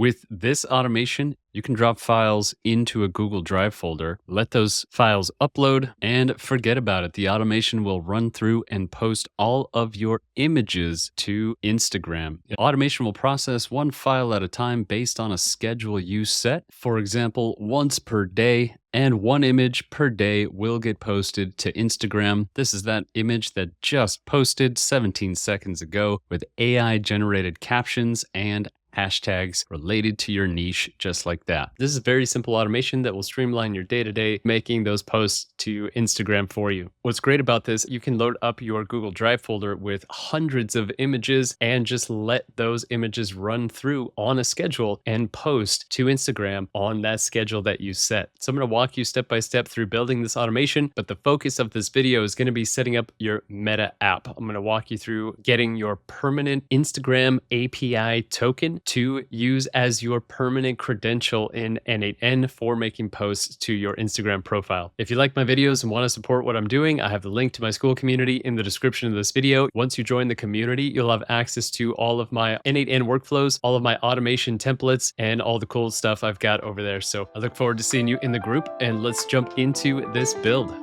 With this automation, you can drop files into a Google Drive folder, let those files upload, and forget about it. The automation will run through and post all of your images to Instagram. The automation will process one file at a time based on a schedule you set. For example, once per day, and one image per day will get posted to Instagram. This is that image that just posted 17 seconds ago with AI generated captions and hashtags related to your niche, just like that. This is very simple automation that will streamline your day-to-day, making those posts to Instagram for you. What's great about this, you can load up your Google Drive folder with hundreds of images and just let those images run through on a schedule and post to Instagram on that schedule that you set. So I'm going to walk you step by step through building this automation, but the focus of this video is going to be setting up your Meta app. I'm going to walk you through getting your permanent Instagram API token to use as your permanent credential in n8n for making posts to your Instagram profile. If you like my videos and want to support what I'm doing, I have the link to my school community in the description of this video. Once you join the community, you'll have access to all of my n8n workflows, all of my automation templates, and all the cool stuff I've got over there. So I look forward to seeing you in the group, and let's jump into this build.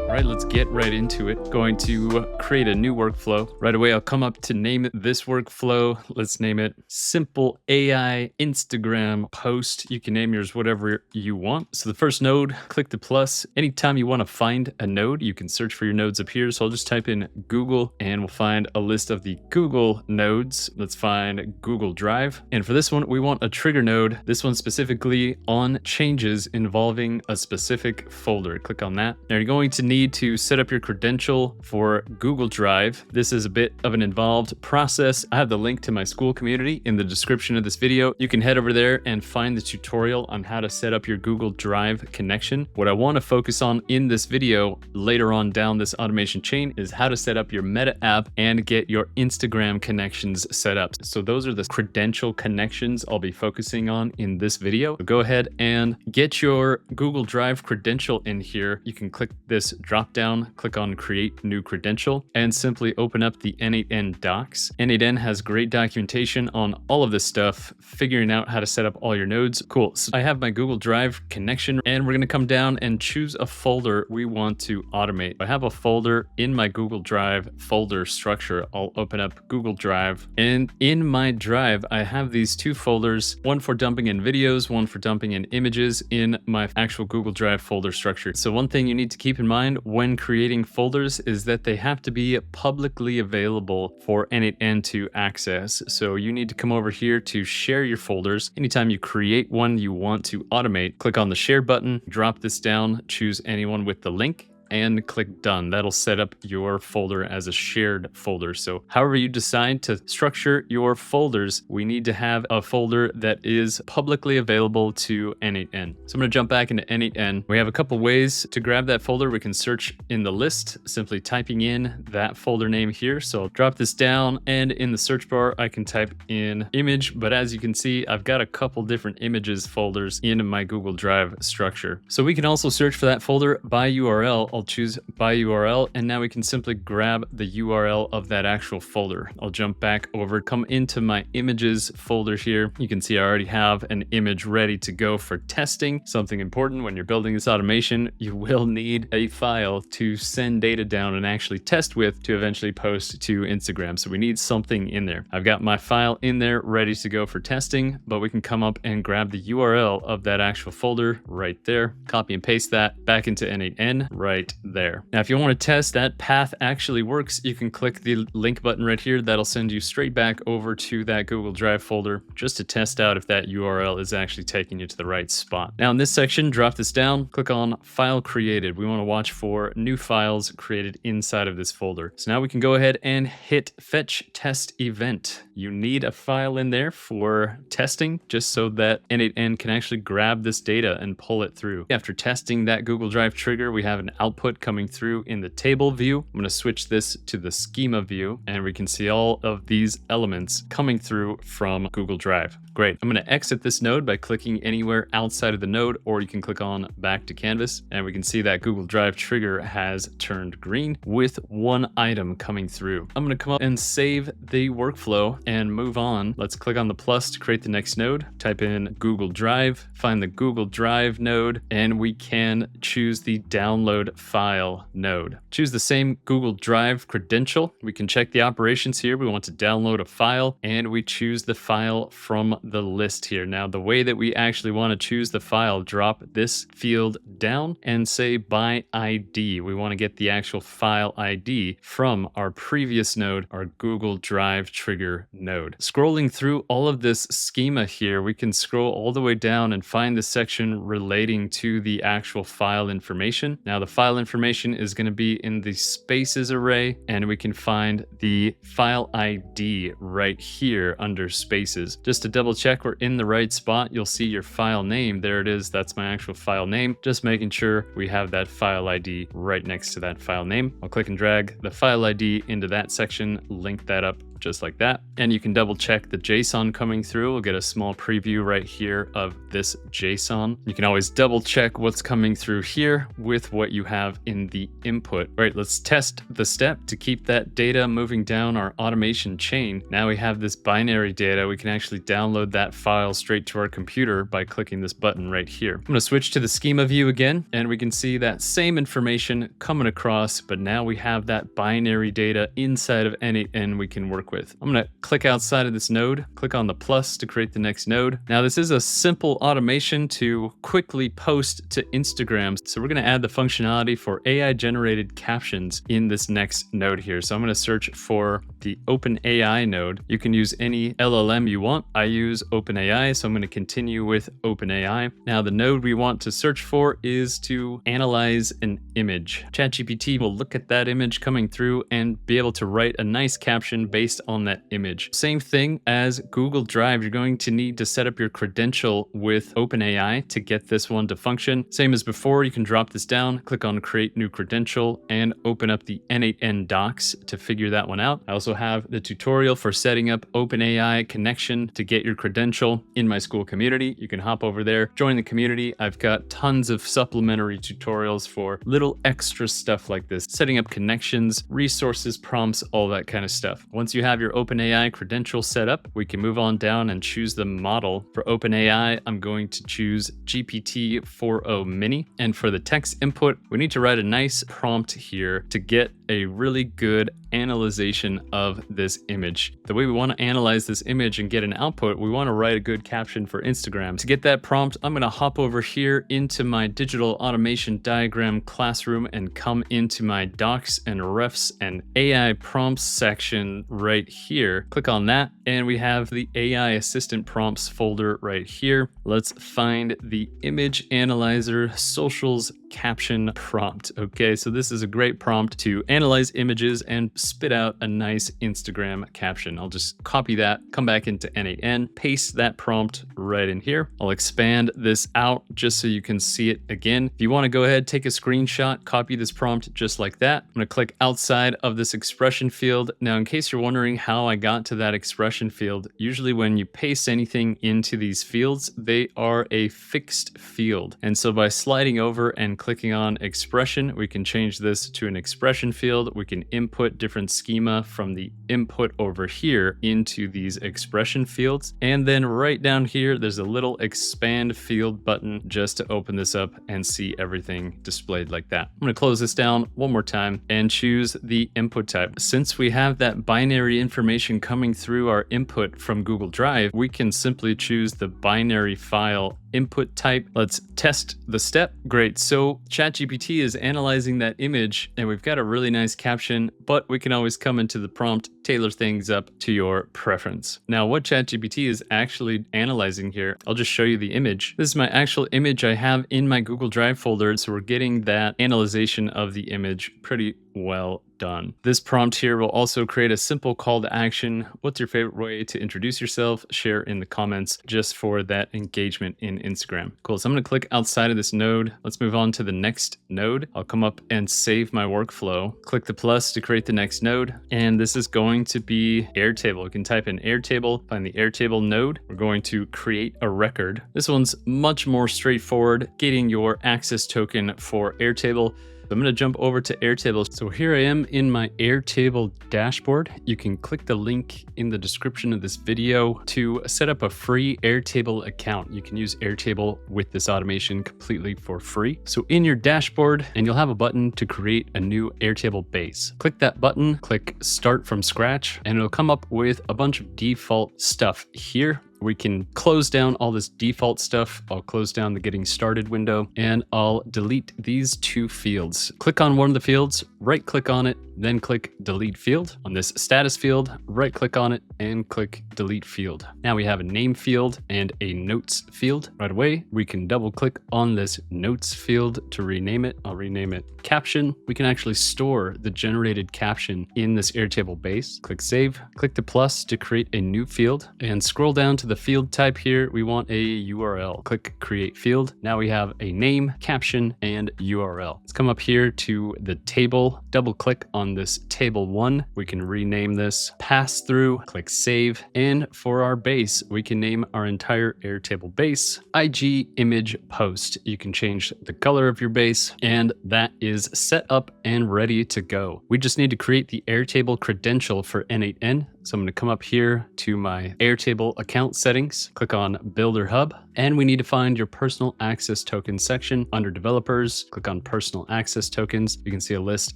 All right, let's get right into it. Going to create a new workflow. Right away, I'll come up to name this workflow. Let's name it Simple AI Instagram Post. You can name yours whatever you want. So the first node, click the plus. Anytime you want to find a node, you can search for your nodes up here. So I'll just type in Google and we'll find a list of the Google nodes. Let's find Google Drive. And for this one, we want a trigger node. This one specifically on changes involving a specific folder. Click on that. Now you're going to need to set up your credential for Google Drive. This is a bit of an involved process. I have the link to my school community in the description of this video. You can head over there and find the tutorial on how to set up your Google Drive connection. What I want to focus on in this video later on down this automation chain is how to set up your Meta app and get your Instagram connections set up. So those are the credential connections I'll be focusing on in this video. So go ahead and get your Google Drive credential in here. You can click this drop down, click on create new credential, and simply open up the n8n docs. n8n has great documentation on all of this stuff, figuring out how to set up all your nodes. Cool. So I have my Google Drive connection, and we're going to come down and choose a folder we want to automate. I have a folder in my Google Drive folder structure. I'll open up Google Drive, and in my drive, I have these two folders, one for dumping in videos, one for dumping in images in my actual Google Drive folder structure. So one thing you need to keep in mind when creating folders is that they have to be publicly available for n8n to access. So you need to come over here to share your folders. Anytime you create one you want to automate, click on the share button, drop this down, choose anyone with the link, and click done. That'll set up your folder as a shared folder. So however you decide to structure your folders, we need to have a folder that is publicly available to n8n. So I'm gonna jump back into n8n. We have a couple ways to grab that folder. We can search in the list, simply typing in that folder name here. So I'll drop this down, and in the search bar, I can type in image, but as you can see, I've got a couple different images folders in my Google Drive structure. So we can also search for that folder by URL. I'll choose by URL, and now we can simply grab the URL of that actual folder. I'll jump back over, come into my images folder here. You can see I already have an image ready to go for testing. Something important when you're building this automation, you will need a file to send data down and actually test with to eventually post to Instagram. So we need something in there. I've got my file in there ready to go for testing, but we can come up and grab the URL of that actual folder right there, copy and paste that back into n8n right there. Now, if you want to test that path actually works, you can click the link button right here. That'll send you straight back over to that Google Drive folder just to test out if that URL is actually taking you to the right spot. Now in this section, drop this down, click on file created. We want to watch for new files created inside of this folder. So now we can go ahead and hit fetch test event. You need a file in there for testing just so that n8n can actually grab this data and pull it through. After testing that Google Drive trigger, we have an output output coming through in the table view. I'm going to switch this to the schema view, and we can see all of these elements coming through from Google Drive. Great. I'm going to exit this node by clicking anywhere outside of the node, or you can click on back to canvas, and we can see that Google Drive trigger has turned green with one item coming through. I'm going to come up and save the workflow and move on. Let's click on the plus to create the next node. Type in Google Drive, find the Google Drive node, and we can choose the download file node. Choose the same Google Drive credential. We can check the operations here. We want to download a file, and we choose the file from the list here. Now, the way that we actually want to choose the file, drop this field down and say by ID. We want to get the actual file ID from our previous node, our Google Drive trigger node. Scrolling through all of this schema here, we can scroll all the way down and find the section relating to the actual file information. Now, the file information is going to be in the spaces array, and we can find the file ID right here under spaces. Just to double check we're in the right spot, you'll see your file name. There it is. That's my actual file name. Just making sure we have that file ID right next to that file name. I'll click and drag the file ID into that section, link that up just like that. And you can double check the JSON coming through. We'll get a small preview right here of this JSON. You can always double check what's coming through here with what you have in the input. All right, let's test the step to keep that data moving down our automation chain. Now we have this binary data. We can actually download that file straight to our computer by clicking this button right here. I'm going to switch to the schema view again, and we can see that same information coming across, but now we have that binary data inside of n8n we can work with. I'm going to click outside of this node, click on the plus to create the next node. Now, this is a simple automation to quickly post to Instagram. So we're going to add the functionality for AI generated captions in this next node here. So I'm going to search for the OpenAI node. You can use any LLM you want. I use OpenAI, so I'm going to continue with OpenAI. Now, the node we want to search for is to analyze an image. ChatGPT will look at that image coming through and be able to write a nice caption based on that image. Same thing as Google Drive. You're going to need to set up your credential with OpenAI to get this one to function. Same as before, you can drop this down, click on create new credential, and open up the n8n docs to figure that one out. I also have the tutorial for setting up OpenAI connection to get your credential in my school community. You can hop over there, join the community. I've got tons of supplementary tutorials for little extra stuff like this, setting up connections, resources, prompts, all that kind of stuff. Once you have your OpenAI credential set up, we can move on down and choose the model. For OpenAI, I'm going to choose GPT-4o Mini. And for the text input, we need to write a nice prompt here to get a really good analyzation of this image. The way we want to analyze this image and get an output, we want to write a good caption for Instagram. To get that prompt, I'm going to hop over here into my digital automation diagram classroom and come into my docs and refs and AI prompts section right here. Click on that, and we have the AI assistant prompts folder right here. Let's find the image analyzer socials caption prompt. Okay, so this is a great prompt to analyze images and spit out a nice Instagram caption. I'll just copy that, come back into n8n, paste that prompt right in here. I'll expand this out just so you can see it again. If you want to go ahead, take a screenshot, copy this prompt just like that. I'm going to click outside of this expression field. Now, in case you're wondering how I got to that expression field, usually when you paste anything into these fields, they are a fixed field. And so by sliding over and clicking on expression, we can change this to an expression field. We can input different schema from the input over here into these expression fields. And then right down here, there's a little expand field button just to open this up and see everything displayed like that. I'm going to close this down one more time and choose the input type. Since we have that binary information coming through our input from Google Drive, we can simply choose the binary file input type. Let's test the step. Great. So ChatGPT is analyzing that image, and we've got a really nice caption, but we can always come into the prompt, tailor things up to your preference. Now, what ChatGPT is actually analyzing here, I'll just show you the image. This is my actual image I have in my Google Drive folder. So we're getting that analyzation of the image pretty well done. This prompt here will also create a simple call to action. What's your favorite way to introduce yourself? Share in the comments just for that engagement in Instagram. Cool. So I'm going to click outside of this node. Let's move on to the next node. I'll come up and save my workflow. Click the plus to create the next node. And this is going to be Airtable. You can type in Airtable, find the Airtable node. We're going to create a record. This one's much more straightforward, getting your access token for Airtable. I'm going to jump over to Airtable. So here I am in my Airtable dashboard. You can click the link in the description of this video to set up a free Airtable account. You can use Airtable with this automation completely for free. So in your dashboard, and you'll have a button to create a new Airtable base. Click that button, click Start from Scratch, and it'll come up with a bunch of default stuff here. We can close down all this default stuff. I'll close down the Getting Started window, and I'll delete these two fields. Click on one of the fields, right click on it, then click Delete Field. On this status field, right click on it and click Delete Field. Now we have a name field and a notes field. Right away, we can double click on this notes field to rename it. I'll rename it Caption. We can actually store the generated caption in this Airtable base. Click Save, click the plus to create a new field, and scroll down to the field type here. We want a URL. Click Create Field. Now we have a name, caption, and URL. Let's come up here to the table, double click on this table 1. We can rename this pass through, click Save. And for our base, we can name our entire Airtable base IG image post. You can change the color of your base, and that is set up and ready to go. We just need to create the Airtable credential for n8n. So I'm going to come up here to my Airtable account settings, click on Builder Hub, and we need to find your personal access token section. Under developers, click on personal access tokens. You can see a list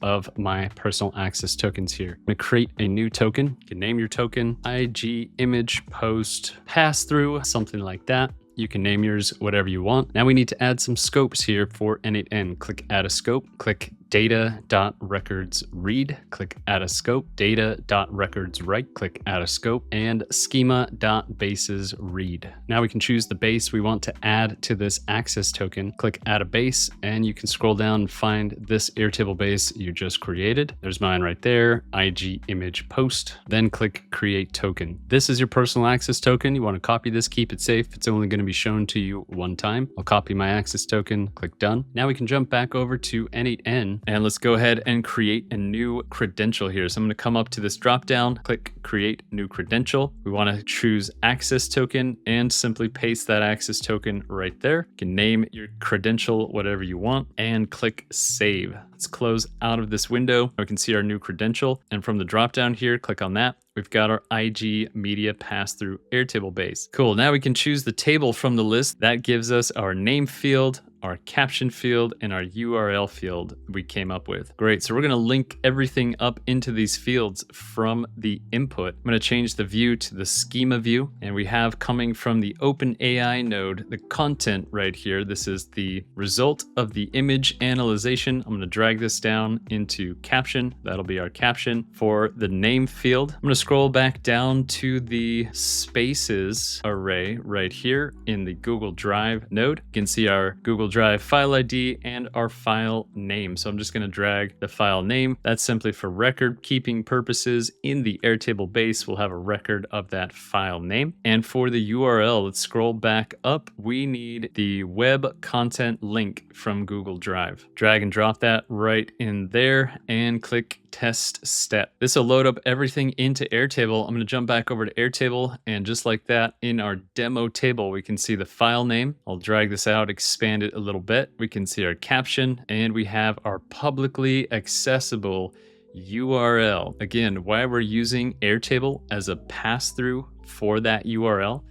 of my personal access tokens here. I'm going to create a new token. You can name your token IG image post pass through, something like that. You can name yours whatever you want. Now we need to add some scopes here for n8n. Click Add a Scope, click data.records read, click Add a Scope, data.records write, click Add a Scope, and schema.bases read. Now we can choose the base we want to add to this access token. Click Add a Base, and you can scroll down and find this Airtable base you just created. There's mine right there, IG image post. Then click Create Token. This is your personal access token. You want to copy this, keep it safe. It's only going to be shown to you one time. I'll copy my access token, click Done. Now we can jump back over to n8n, and let's go ahead and create a new credential here. So I'm going to come up to this drop down, click Create New Credential. We want to choose Access Token and simply paste that access token right there. You can name your credential whatever you want and click Save. Let's close out of this window. We can see our new credential, and from the drop down here, click on that. We've got our IG media pass-through Airtable base. Cool, now we can choose the table from the list. That gives us our name field, our caption field, and our URL field we came up with. Great, so we're gonna link everything up into these fields from the input. I'm gonna change the view to the schema view, and we have coming from the OpenAI node, the content right here. This is the result of the image analyzation. I'm gonna drag this down into caption. That'll be our caption. For the name field, I'm gonna scroll back down to the spaces array right here in the Google Drive node. You can see our Google Drive file ID and our file name. So I'm just going to drag the file name. That's simply for record keeping purposes. In the Airtable base, we'll have a record of that file name. And for the URL, let's scroll back up. We need the web content link from Google Drive. Drag and drop that right in there and click Test Step. This will load up everything into Airtable. I'm going to jump back over to Airtable, and just like that, in our demo table, we can see the file name. I'll drag this out, expand it a little bit. We can see our caption, and we have our publicly accessible URL. Again, why we're using Airtable as a pass-through for that URL.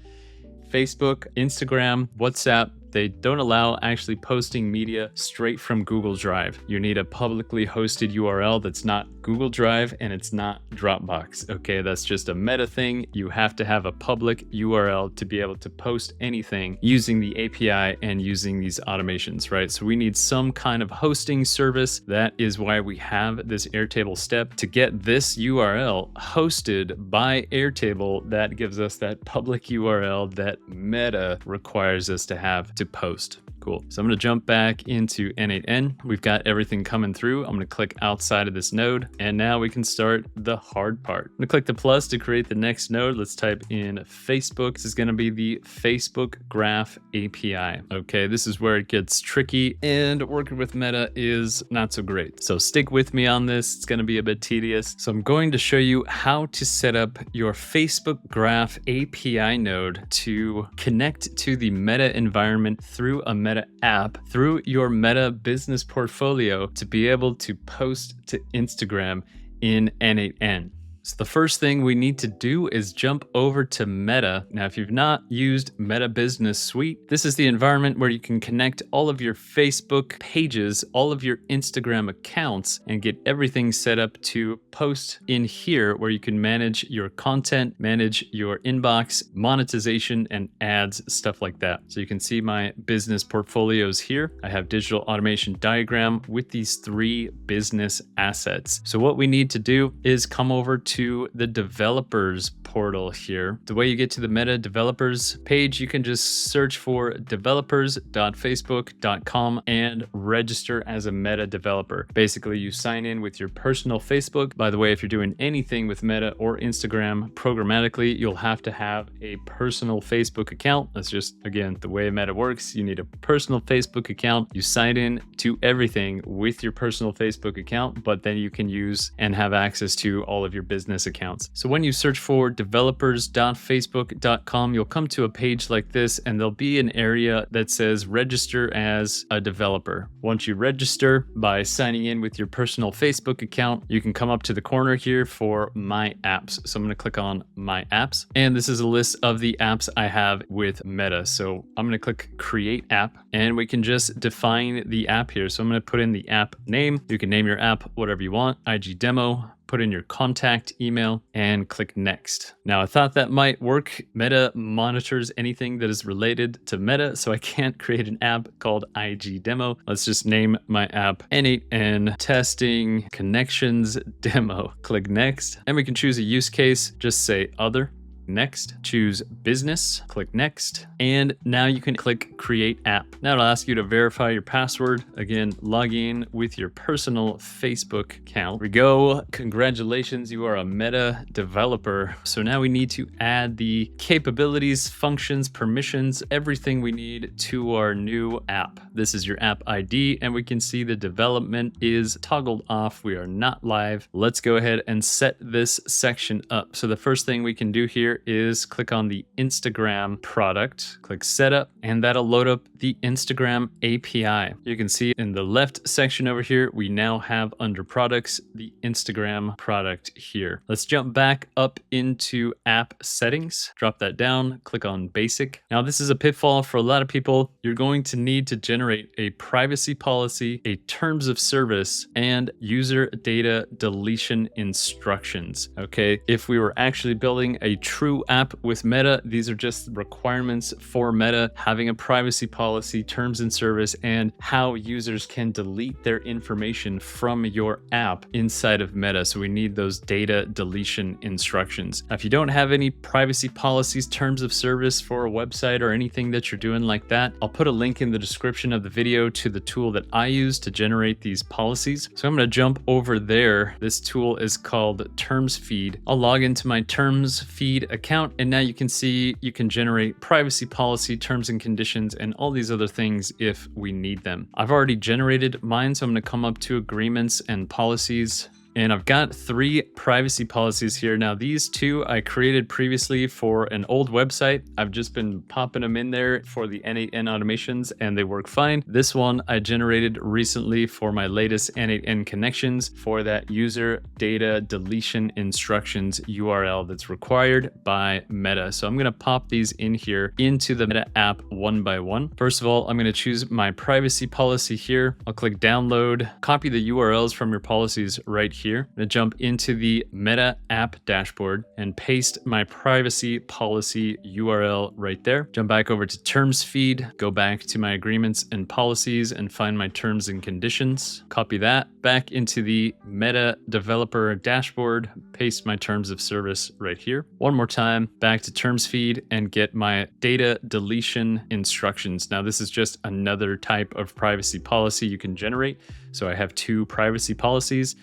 Facebook, Instagram, WhatsApp, they don't allow actually posting media straight from Google Drive. You need a publicly hosted URL that's not Google Drive and it's not Dropbox. Okay, that's just a meta thing. You have to have a public URL to be able to post anything using the API and using these automations, right? So we need some kind of hosting service. That is why we have this Airtable step to get this URL hosted by Airtable. That gives us that public URL that Meta requires us to have to post. Cool. So I'm going to jump back into n8n. We've got everything coming through. I'm going to click outside of this node, and now we can start the hard part. I'm going to click the plus to create the next node. Let's type in Facebook. This is going to be the Facebook Graph API. Okay, this is where it gets tricky, and working with Meta is not so great. So stick with me on this. It's going to be a bit tedious. So I'm going to show you how to set up your Facebook Graph API node to connect to the Meta environment through a Meta app, through your Meta business portfolio, to be able to post to Instagram in n8n. So the first thing we need to do is jump over to Meta. Now, if you've not used Meta Business Suite, this is the environment where you can connect all of your Facebook pages, all of your Instagram accounts, and get everything set up to post in here, where you can manage your content, manage your inbox, monetization, and ads, stuff like that. So you can see my business portfolios here. I have digital automation diagram with these 3 business assets. So what we need to do is come over to the developers portal here. The way you get to the Meta developers page, you can just search for developers.facebook.com and register as a Meta developer. Basically, you sign in with your personal Facebook. By the way, if you're doing anything with Meta or Instagram programmatically, you'll have to have a personal Facebook account. That's just, again, the way Meta works. You need a personal Facebook account. You sign in to everything with your personal Facebook account, but then you can use and have access to all of your business accounts. So when you search for developers.facebook.com, you'll come to a page like this, and there'll be an area that says register as a developer. Once you register by signing in with your personal Facebook account, you can come up to the corner here for My Apps. So I'm going to click on My Apps, and this is a list of the apps I have with Meta. So I'm going to click Create App, and we can just define the app here. So I'm going to put in the app name. You can name your app whatever you want. IG demo. Put in your contact email and click next. Now, I thought that might work. Meta monitors anything that is related to Meta, so I can't create an app called IG demo. Let's just name my app n8n testing connections demo. Click next, and we can choose a use case. Just say other. Next, choose business, click next, and now you can click create app. Now it'll ask you to verify your password. Again, log in with your personal Facebook account. Here we go. Congratulations, you are a Meta developer. So now we need to add the capabilities, functions, permissions, everything we need to our new app. This is your app ID, and we can see the development is toggled off. We are not live. Let's go ahead and set this section up. So the first thing we can do here is click on the Instagram product, click setup, and that'll load up the Instagram API. You can see in the left section over here, we now have under products, the Instagram product here. Let's jump back up into app settings, drop that down, click on basic. Now this is a pitfall for a lot of people. You're going to need to generate a privacy policy, a terms of service, and user data deletion instructions. Okay, if we were actually building a true app with Meta, these are just requirements for Meta, having a privacy policy, terms and service, and how users can delete their information from your app inside of Meta. So we need those data deletion instructions. Now, if you don't have any privacy policies, terms of service for a website or anything that you're doing like that, I'll put a link in the description of the video to the tool that I use to generate these policies. So I'm going to jump over there. This tool is called Terms Feed. I'll log into my Terms Feed account, and now you can see you can generate privacy policy, terms and conditions, and all these other things if we need them. I've already generated mine, so I'm going to come up to agreements and policies. And I've got 3 privacy policies here. Now, these 2 I created previously for an old website. I've just been popping them in there for the n8n automations, and they work fine. This one I generated recently for my latest n8n connections for that user data deletion instructions URL that's required by Meta. So I'm going to pop these in here into the Meta app one by one. First of all, I'm going to choose my privacy policy here. I'll click download, copy the URLs from your policies right here. I'm gonna jump into the Meta app dashboard and paste my privacy policy URL right there. Jump back over to terms feed, go back to my agreements and policies and find my terms and conditions. Copy that back into the Meta developer dashboard, paste my terms of service right here. One more time, back to terms feed and get my data deletion instructions. Now, this is just another type of privacy policy you can generate. So I have two privacy policies.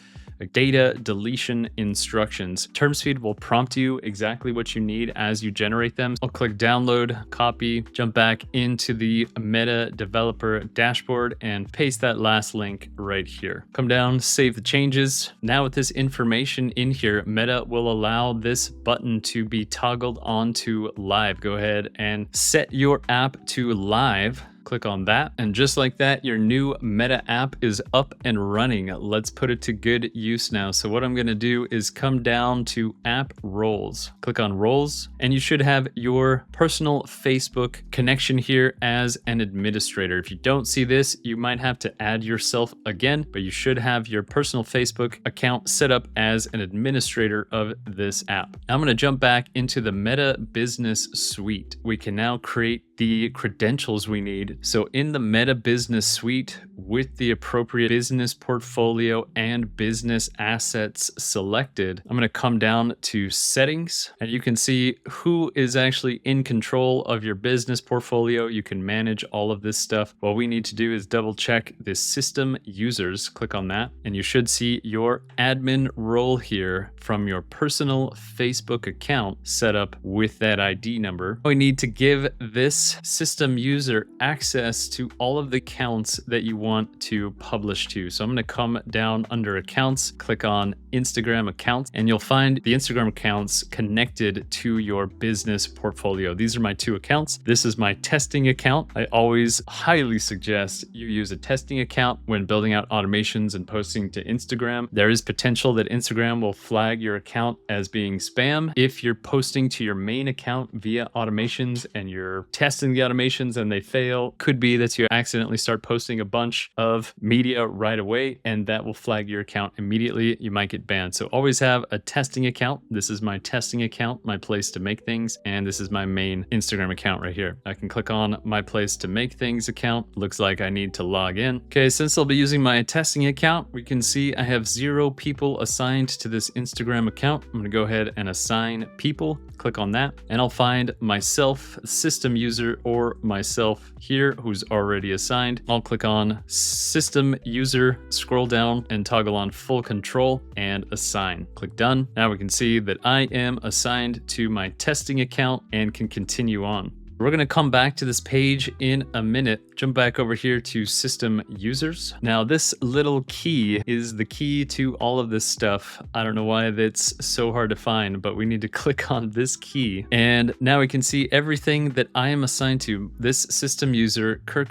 Data deletion instructions. Terms feed will prompt you exactly what you need as you generate them. I'll click download, copy, jump back into the Meta developer dashboard and paste that last link right here. Come down, save the changes. Now with this information in here, Meta will allow this button to be toggled onto live. Go ahead and set your app to live. Click on that, and just like that, your new Meta app is up and running. Let's put it to good use now. So what I'm gonna do is come down to app roles, click on roles, and you should have your personal Facebook connection here as an administrator. If you don't see this, you might have to add yourself again, but you should have your personal Facebook account set up as an administrator of this app. I'm gonna jump back into the Meta Business Suite. We can now create the credentials we need. So in the Meta Business Suite, with the appropriate business portfolio and business assets selected, I'm gonna come down to settings, and you can see who is actually in control of your business portfolio. You can manage all of this stuff. What we need to do is double check the system users. Click on that, and you should see your admin role here from your personal Facebook account set up with that ID number. We need to give this system user access to all of the accounts that you want to publish to. So I'm going to come down under accounts, click on Instagram accounts, and you'll find the Instagram accounts connected to your business portfolio. These are my two accounts. This is my testing account. I always highly suggest you use a testing account when building out automations and posting to Instagram. There is potential that Instagram will flag your account as being spam if you're posting to your main account via automations and you're testing the automations and they fail. Could be that you accidentally start posting a bunch of media right away, and that will flag your account immediately. You might get banned. So always have a testing account. This is my testing account, my place to make things, and this is my main Instagram account right here. I can click on my place to make things account. Looks like I need to log in. Okay, since I'll be using my testing account, we can see I have 0 people assigned to this Instagram account. I'm gonna go ahead and assign people. Click on that, and I'll find myself, system user, or myself here who's already assigned. I'll click on system user, scroll down and toggle on full control and assign. Click done. Now we can see that I am assigned to my testing account and can continue on. We're going to come back to this page in a minute. Jump back over here to system users. Now this little key is the key to all of this stuff. I don't know why that's so hard to find, but we need to click on this key. And now we can see everything that I am assigned to. This system user, Kirk,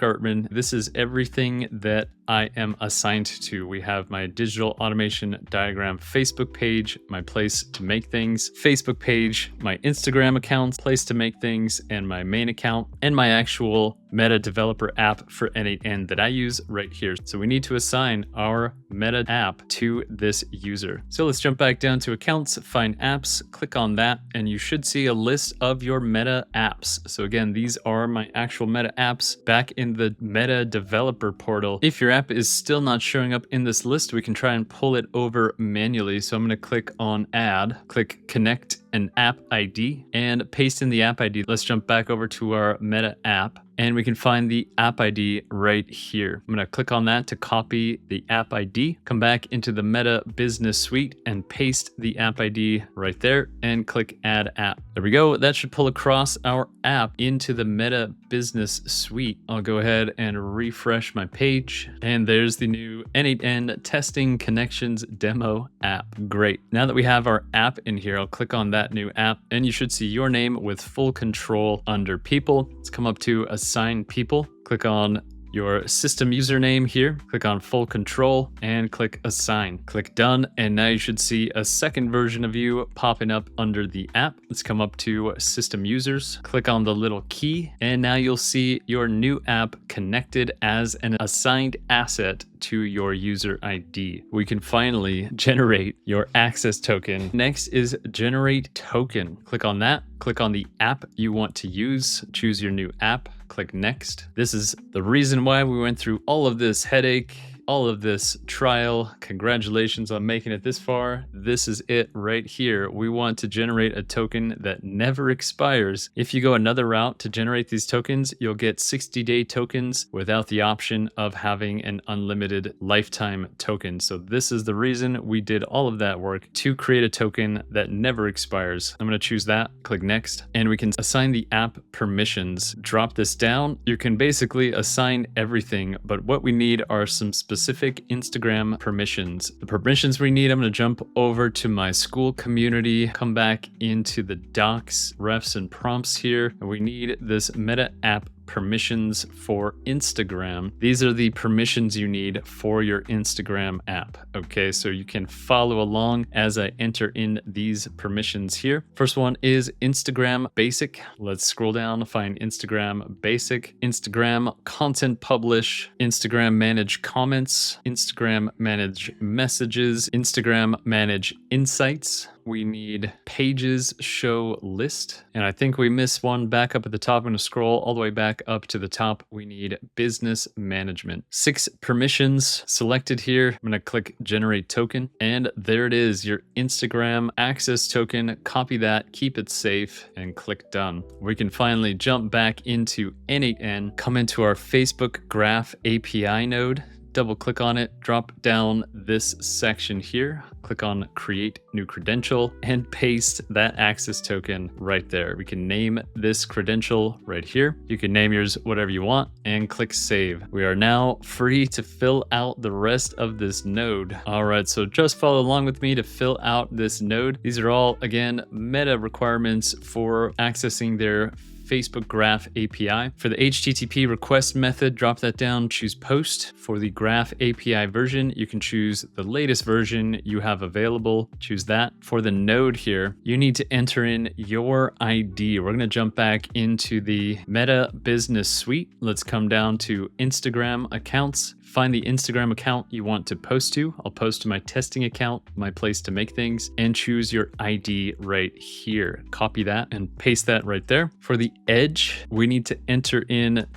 this is everything that I am assigned to. We have my digital automation diagram Facebook page, my place to make things, Facebook page, my Instagram accounts, place to make things, and my main account, and my actual Meta developer app for n8n that I use right here. So we need to assign our Meta app to this user. So let's jump back down to accounts, find apps, click on that, and you should see a list of your Meta apps. So again, these are my actual Meta apps back in the Meta developer portal. If your app is still not showing up in this list, we can try and pull it over manually. So I'm going to click on add, click connect an app ID, and paste in the app ID. Let's jump back over to our Meta app, and we can find the app ID right here. I'm going to click on that to copy the app ID, come back into the Meta Business Suite and paste the app ID right there and click add app. There we go. That should pull across our app into the Meta Business Suite. I'll go ahead and refresh my page, and there's the new n8n testing connections demo app. Great. Now that we have our app in here, I'll click on that new app, and you should see your name with full control under people. Let's come up to assign people. Click on your system username here, click on full control and click assign. Click done, and now you should see a second version of you popping up under the app. Let's come up to system users, click on the little key, and now you'll see your new app connected as an assigned asset to your user ID. We can finally generate your access token. Next is generate token. Click on that. Click on the app you want to use. Choose your new app. Click next. This is the reason why we went through all of this headache, all of this trial. Congratulations on making it this far. This is it right here. We want to generate a token that never expires. If you go another route to generate these tokens, you'll get 60-day tokens without the option of having an unlimited lifetime token. So this is the reason we did all of that work to create a token that never expires. I'm going to choose that, click next, and we can assign the app permissions. Drop this down. You can basically assign everything, but what we need are some specific Instagram permissions. The permissions we need, I'm going to jump over to my school community, come back into the docs, refs, and prompts here. And we need this meta app permissions for Instagram. These are the permissions you need for your Instagram app. Okay, so you can follow along as I enter in these permissions here. First one is Instagram basic. Let's scroll down, find Instagram basic, Instagram content publish, Instagram manage comments, Instagram manage messages, Instagram manage insights. We need pages show list. And I think we missed one back up at the top. I'm going to scroll all the way back up to the top. We need business management. 6 permissions selected here. I'm going to click generate token. And there it is, your Instagram access token. Copy that, keep it safe, and click done. We can finally jump back into n8n, come into our Facebook Graph API node. Double click on it, drop down this section here, click on create new credential, and paste that access token right there. We can name this credential right here. You can name yours whatever you want and click save. We are now free to fill out the rest of this node. All right, so just follow along with me to fill out this node. These are all, again, meta requirements for accessing their Facebook Graph API. For the HTTP request method, drop that down, choose post. For the Graph API version, you can choose the latest version you have available, choose that. For the node here, you need to enter in your ID. We're gonna jump back into the Meta Business Suite. Let's come down to Instagram accounts. Find the Instagram account you want to post to. I'll post to my testing account, my place to make things, and choose your ID right here. Copy that and paste that right there. For the edge, we need to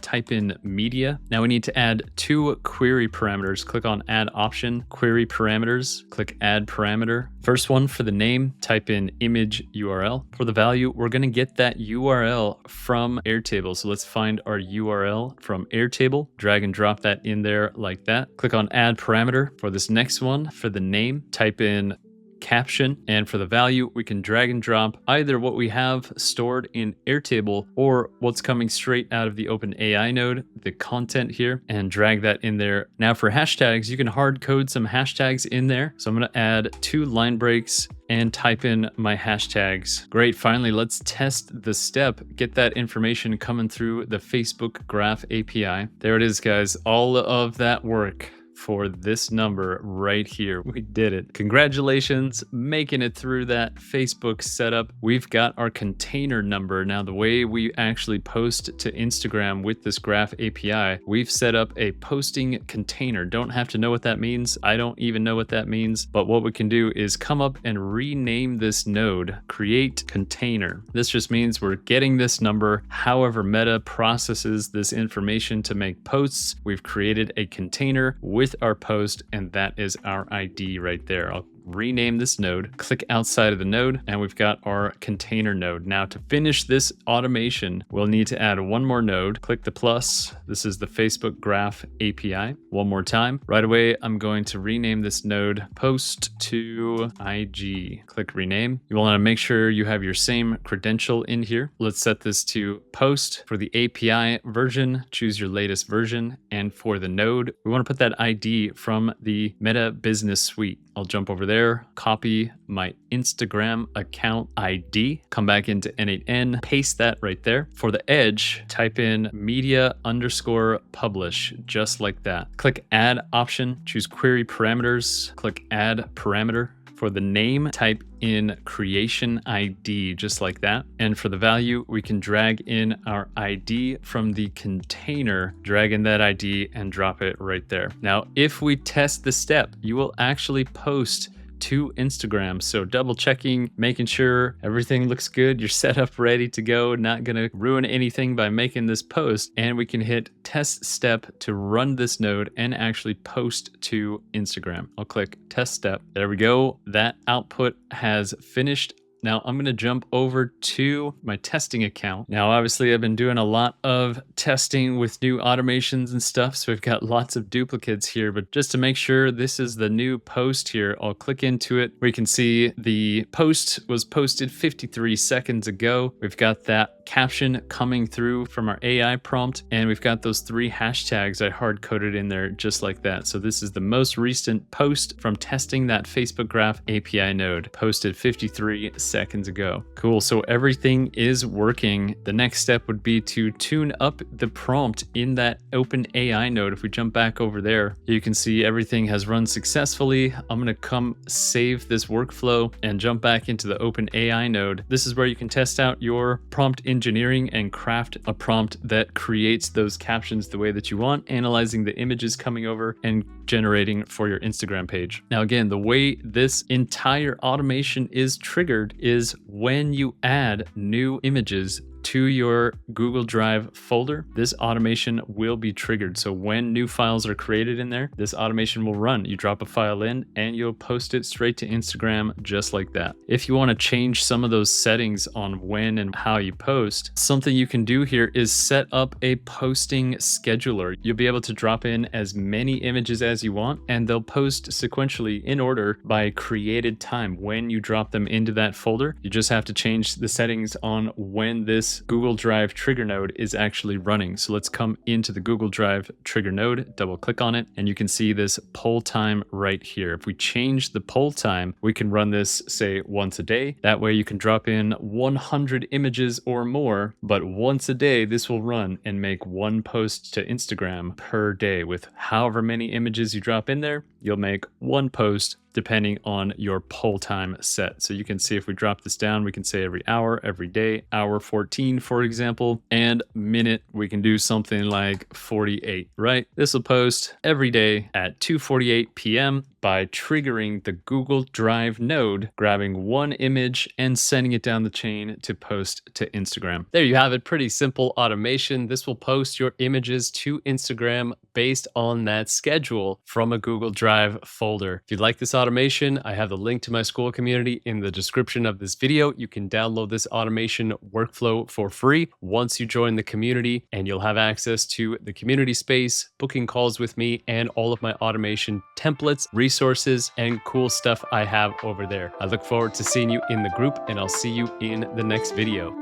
type in media. Now we need to add 2 query parameters. Click on add option, query parameters, click add parameter. First one for the name, type in image URL. For the value, we're gonna get that URL from Airtable. So let's find our URL from Airtable, drag and drop that in there like that. Click on add parameter. For this next one, for the name, type in caption, and for the value we can drag and drop either what we have stored in Airtable or what's coming straight out of the OpenAI node, the content here, and drag that in there. Now for hashtags, you can hard code some hashtags in there. So I'm going to add 2 line breaks and type in my hashtags. Great, finally, let's test the step, get that information coming through the Facebook Graph API. There it is, guys, all of that work for this number right here. We did it. Congratulations, making it through that Facebook setup. We've got our container number. Now, the way we actually post to Instagram with this Graph API, we've set up a posting container. Don't have to know what that means. I don't even know what that means, but what we can do is come up and rename this node, create container. This just means we're getting this number. However Meta processes this information to make posts, we've created a container with our post, and that is our ID right there. I'll rename this node, click outside of the node, and we've got our container node. Now to finish this automation, we'll need to add one more node. Click the plus. This is the Facebook Graph API. One more time. Right away, I'm going to rename this node post to IG. Click rename. You want to make sure you have your same credential in here. Let's set this to post. For the API version, choose your latest version. And for the node, we want to put that ID from the Meta Business Suite. I'll jump over there, copy my Instagram account ID, come back into n8n, paste that right there. For the edge, type in media_publish, just like that. Click add option, choose query parameters, click add parameter. For the name, type in creation ID, just like that. And for the value, we can drag in our ID from the container, drag in that ID and drop it right there. Now, if we test the step, you will actually post to Instagram. So double checking, making sure everything looks good, you're set up, ready to go, not gonna ruin anything by making this post. And we can hit test step to run this node and actually post to Instagram. I'll click test step. There we go. That output has finished. Now I'm going to jump over to my testing account. Now, obviously I've been doing a lot of testing with new automations and stuff. So we've got lots of duplicates here, but just to make sure this is the new post here, I'll click into it. We can see the post was posted 53 seconds ago. We've got that caption coming through from our AI prompt, and we've got those 3 hashtags I hard coded in there just like that. So this is the most recent post from testing that Facebook Graph API node, posted 53 seconds ago. Cool, so everything is working. The next step would be to tune up the prompt in that OpenAI node. If we jump back over there, you can see everything has run successfully. I'm gonna come save this workflow and jump back into the OpenAI node. This is where you can test out your prompt engineering and craft a prompt that creates those captions the way that you want, analyzing the images coming over and generating for your Instagram page. Now, again, the way this entire automation is triggered is when you add new images to your Google Drive folder, this automation will be triggered. So when new files are created in there, this automation will run. You drop a file in and you'll post it straight to Instagram just like that. If you want to change some of those settings on when and how you post, something you can do here is set up a posting scheduler. You'll be able to drop in as many images as you want, and they'll post sequentially in order by created time when you drop them into that folder. You just have to change the settings on when this Google Drive trigger node is actually running. So let's come into the Google Drive trigger node, double click on it, and you can see this poll time right here. If we change the poll time, we can run this, say, once a day. That way you can drop in 100 images or more, but once a day, this will run and make 1 post to Instagram per day. With however many images you drop in there, you'll make 1 post depending on your poll time set. So you can see if we drop this down, we can say every hour, every day, hour 14, for example, and minute, we can do something like 48, right? This will post every day at 2:48 p.m. by triggering the Google Drive node, grabbing 1 image and sending it down the chain to post to Instagram. There you have it, pretty simple automation. This will post your images to Instagram based on that schedule from a Google Drive folder. If you'd like this automation, I have the link to my School community in the description of this video. You can download this automation workflow for free once you join the community, and you'll have access to the community space, booking calls with me, and all of my automation templates, resources, and cool stuff I have over there. I look forward to seeing you in the group, and I'll see you in the next video.